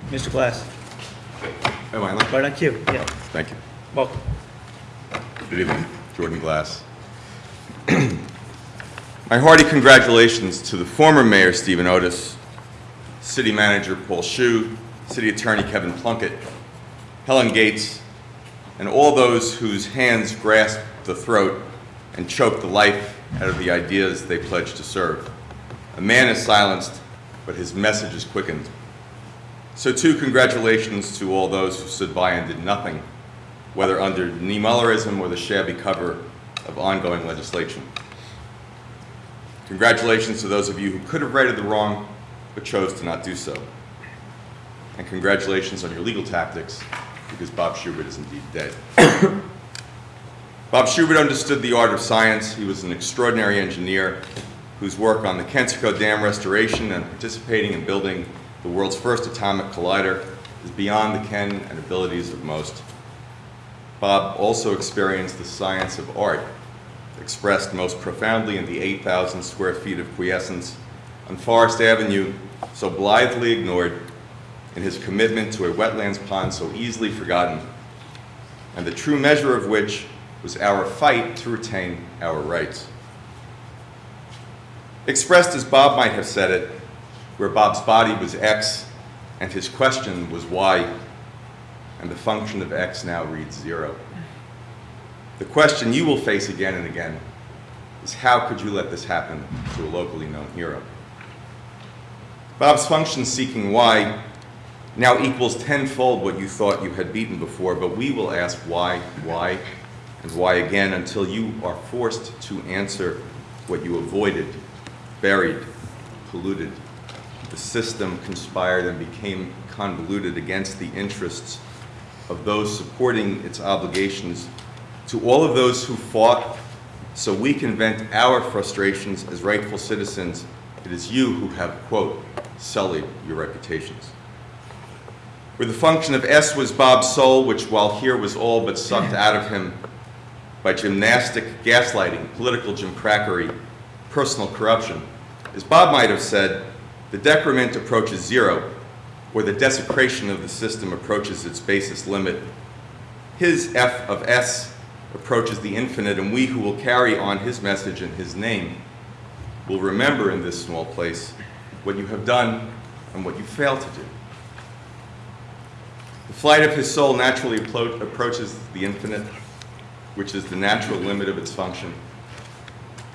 Mr. Glass. Am I on? Right on cue, yeah. Thank you. Welcome. Good evening. Jordan Glass. My hearty congratulations to the former Mayor Stephen Otis, City Manager Paul Hsu, City Attorney Kevin Plunkett, Helen Gates, and all those whose hands grasped the throat and choked the life out of the ideas they pledged to serve. A man is silenced, but his message is quickened. So too, congratulations to all those who stood by and did nothing, whether under Niemullerism or the shabby cover of ongoing legislation. Congratulations to those of you who could have righted the wrong, but chose to not do so. And congratulations on your legal tactics, because Bob Schubert is indeed dead. Bob Schubert understood the art of science. He was an extraordinary engineer whose work on the Kensico Dam restoration and participating in building the world's first atomic collider is beyond the ken and abilities of most. Bob also experienced the science of art, expressed most profoundly in the 8,000 square feet of quiescence on Forest Avenue, so blithely ignored, in his commitment to a wetlands pond so easily forgotten, and the true measure of which was our fight to retain our rights. Expressed as Bob might have said it, where Bob's body was X and his question was why, and the function of X now reads 0. The question you will face again and again is, how could you let this happen to a locally known hero? Bob's function seeking why now equals tenfold what you thought you had beaten before, but we will ask why, and why again until you are forced to answer what you avoided, buried, polluted. The system conspired and became convoluted against the interests of those supporting its obligations. To all of those who fought so we can vent our frustrations as rightful citizens, it is you who have, quote, sullied your reputations. Where the function of S was Bob's soul, which while here was all but sucked out of him by gymnastic gaslighting, political gimcrackery, personal corruption, as Bob might have said, the decrement approaches 0, or the desecration of the system approaches its basest limit. His F of S approaches the infinite, and we who will carry on his message in his name will remember in this small place what you have done and what you failed to do. The flight of his soul naturally approaches the infinite, which is the natural limit of its function.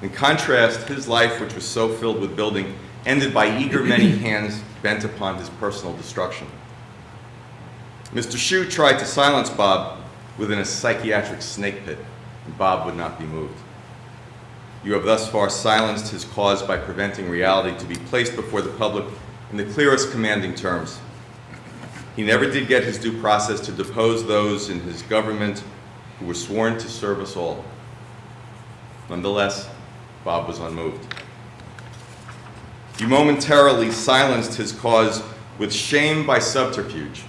In contrast, his life, which was so filled with building, ended by eager many hands bent upon his personal destruction. Mr. Hsu tried to silence Bob within a psychiatric snake pit, and Bob would not be moved. You have thus far silenced his cause by preventing reality to be placed before the public in the clearest commanding terms. He never did get his due process to depose those in his government who were sworn to serve us all. Nonetheless, Bob was unmoved. You momentarily silenced his cause with shame by subterfuge,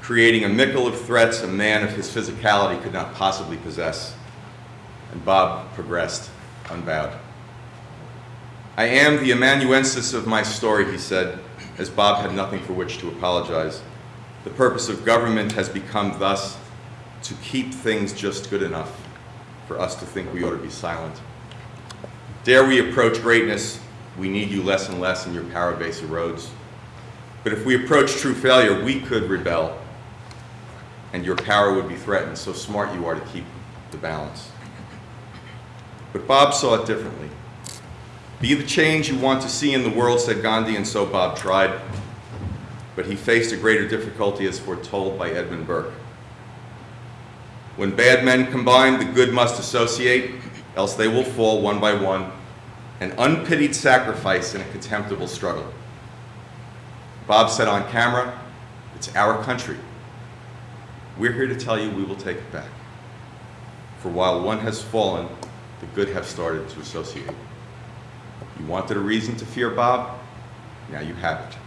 creating a mickle of threats a man of his physicality could not possibly possess. And Bob progressed unbowed. I am the amanuensis of my story, he said, as Bob had nothing for which to apologize. The purpose of government has become thus to keep things just good enough for us to think we ought to be silent. Dare we approach greatness, we need you less and less and your power base erodes. But if we approach true failure, we could rebel and your power would be threatened, so smart you are to keep the balance. But Bob saw it differently. Be the change you want to see in the world, said Gandhi, and so Bob tried. But he faced a greater difficulty as foretold by Edmund Burke. When bad men combine, the good must associate, else they will fall one by one, an unpitied sacrifice in a contemptible struggle. Bob said on camera, it's our country. We're here to tell you we will take it back. For while one has fallen, the good have started to associate. You wanted a reason to fear Bob? Now you have it.